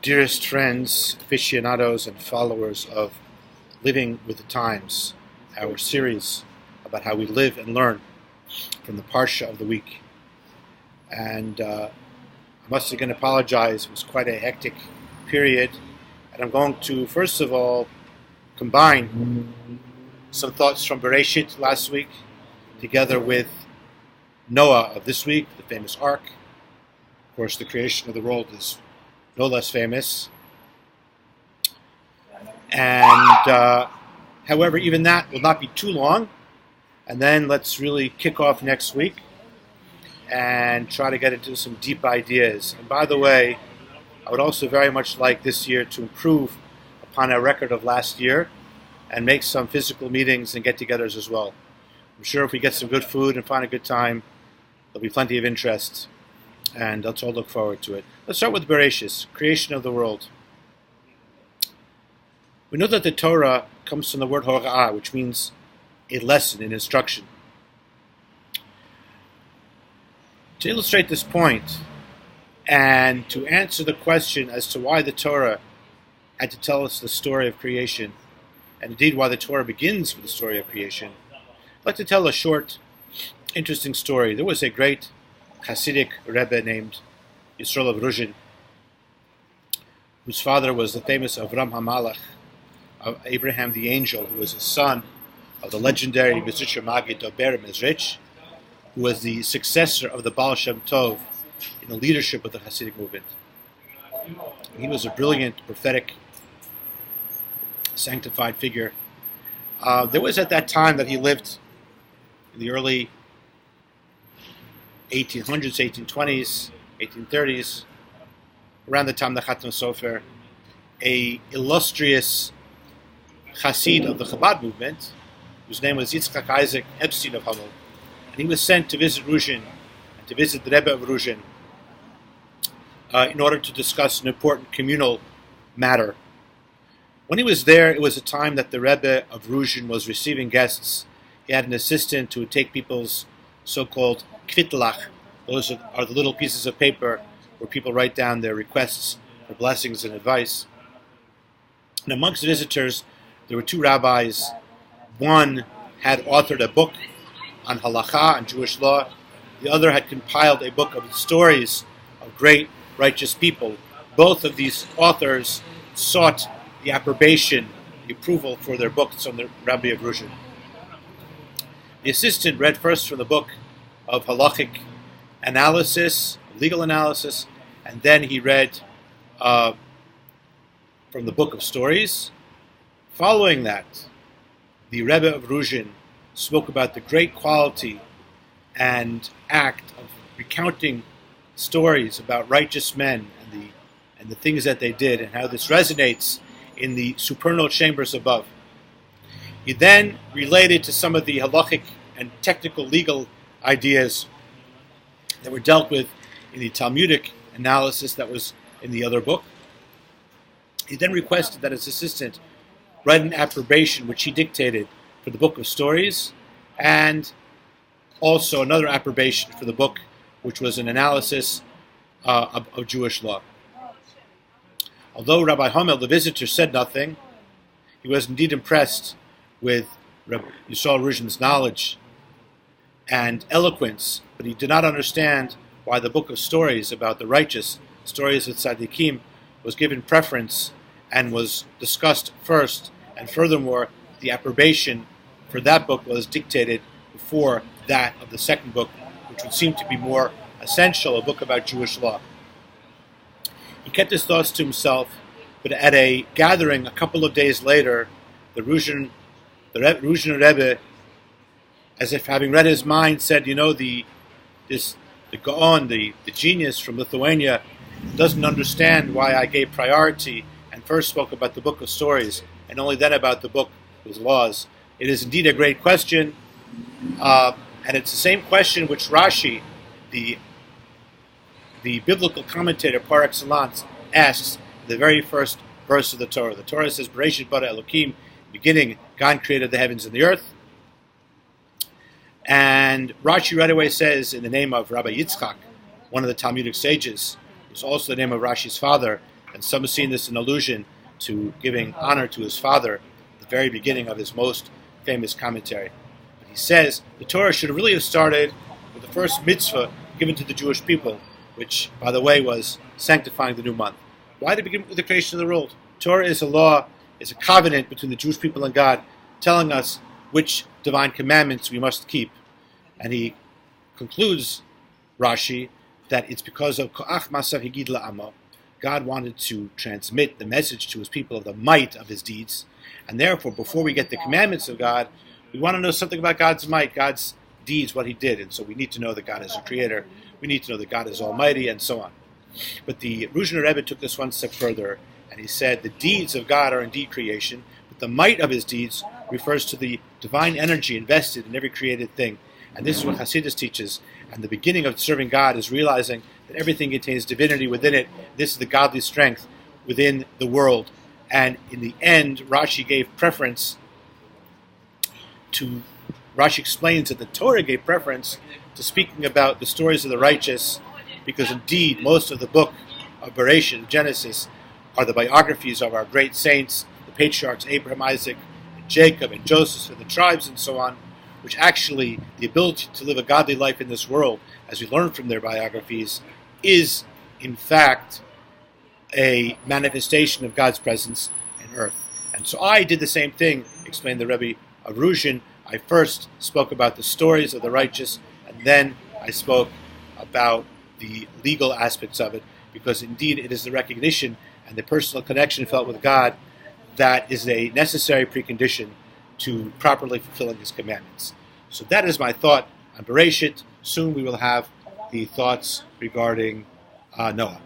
Dearest friends, aficionados, and followers of Living with the Times, our series about how we live and learn from the Parsha of the week. And I must again apologize, it was quite a hectic period. And I'm going to, first of all, combine some thoughts from Breishit last week, together with Noah of this week, the famous Ark. Of course, the creation of the world is no less famous. And however, even that will not be too long. And then let's really kick off next week and try to get into some deep ideas. And by the way, I would also very much like this year to improve upon our record of last year and make some physical meetings and get-togethers as well. I'm sure if we get some good food and find a good time, there'll be plenty of interest, and let's all look forward to it. Let's start with Breishit, creation of the world. We know that the Torah comes from the word hora'ah, which means a lesson, an instruction. To illustrate this point, and to answer the question as to why the Torah had to tell us the story of creation, and indeed why the Torah begins with the story of creation, I'd like to tell a short, interesting story. There was a great Hasidic Rebbe named Yisrael of Ruzhin, whose father was the famous Avram HaMalach, of Abraham the Angel, who was a son of the legendary Mezritcher Maggid Dober Mezritch, who was the successor of the Baal Shem Tov in the leadership of the Hasidic movement. He was a brilliant, prophetic, sanctified figure. There was at that time that he lived in the early 1800s, 1820s, 1830s, around the time of the Chatan Sofer, a illustrious Hasid of the Chabad movement, whose name was Yitzchak Isaac Epstein of Hamel. And he was sent to visit Ruzhin, and to visit the Rebbe of Ruzhin, in order to discuss an important communal matter. When he was there, it was a time that the Rebbe of Ruzhin was receiving guests. He had an assistant who would take people's so-called kvitlach. Those are the little pieces of paper where people write down their requests for blessings and advice. And amongst the visitors, there were two rabbis. One had authored a book on halakha and Jewish law. The other had compiled a book of stories of great righteous people. Both of these authors sought the approbation, the approval for their books on the Rabbi of Ruzhin. The assistant read first from the book of halachic analysis, legal analysis, and then he read from the book of stories. Following that, the Rebbe of Ruzhin spoke about the great quality and act of recounting stories about righteous men and the things that they did, and how this resonates in the supernal chambers above. He then related to some of the halachic and technical legal ideas that were dealt with in the Talmudic analysis that was in the other book. He then requested that his assistant write an approbation, which he dictated, for the book of stories, and also another approbation for the book, which was an analysis of Jewish law. Although Rabbi Hamel, the visitor, said nothing, he was indeed impressed with Rabbi Yisrael Ruzhin's knowledge and eloquence, but he did not understand why the book of stories about the righteous, stories of tzaddikim, was given preference and was discussed first, and furthermore, the approbation for that book was dictated before that of the second book, which would seem to be more essential, a book about Jewish law. He kept his thoughts to himself, but at a gathering a couple of days later, the Ruzhin Rebbe, as if having read his mind, said, the Gaon, the genius from Lithuania, doesn't understand why I gave priority and first spoke about the book of stories and only then about the book with laws. It is indeed a great question, and it's the same question which Rashi, the biblical commentator par excellence, asks in the very first verse of the Torah. The Torah says, Breishit bara Elokim, beginning, God created the heavens and the earth. And Rashi right away says, in the name of Rabbi Yitzchak, one of the Talmudic sages, who's also the name of Rashi's father, And some have seen this an allusion to giving honor to his father at the very beginning of his most famous commentary. But he says the Torah should really have started with the first mitzvah given to the Jewish people, which, by the way, was sanctifying the new month. Why did it begin with the creation of the world? Torah is a law, is a covenant between the Jewish people and God, telling us which divine commandments we must keep. And he concludes, Rashi, that it's because of Koach Masav Higid La'amo. God wanted to transmit the message to his people of the might of his deeds. And therefore, before we get the commandments of God, we want to know something about God's might, God's deeds, what he did. And so we need to know that God is a creator. We need to know that God is almighty, and so on. But the Ruzhiner Rebbe took this one step further, and he said the deeds of God are indeed creation, but the might of his deeds refers to the divine energy invested in every created thing. And this is what Hasidus teaches. And the beginning of serving God is realizing that everything contains divinity within it. This is the godly strength within the world. And in the end, Rashi explains that the Torah gave preference to speaking about the stories of the righteous, because indeed most of the book of Breishit, Genesis, are the biographies of our great saints, the patriarchs Abraham, Isaac, and Jacob, and Joseph, and the tribes, and so on, which actually, the ability to live a godly life in this world, as we learn from their biographies, is, in fact, a manifestation of God's presence in earth. And so I did the same thing, explained the Rebbe of Ruzhin. I first spoke about the stories of the righteous, and then I spoke about the legal aspects of it, because indeed it is the recognition and the personal connection felt with God that is a necessary precondition to properly fulfilling his commandments. So that is my thought on Breishit. Soon we will have the thoughts regarding Noah.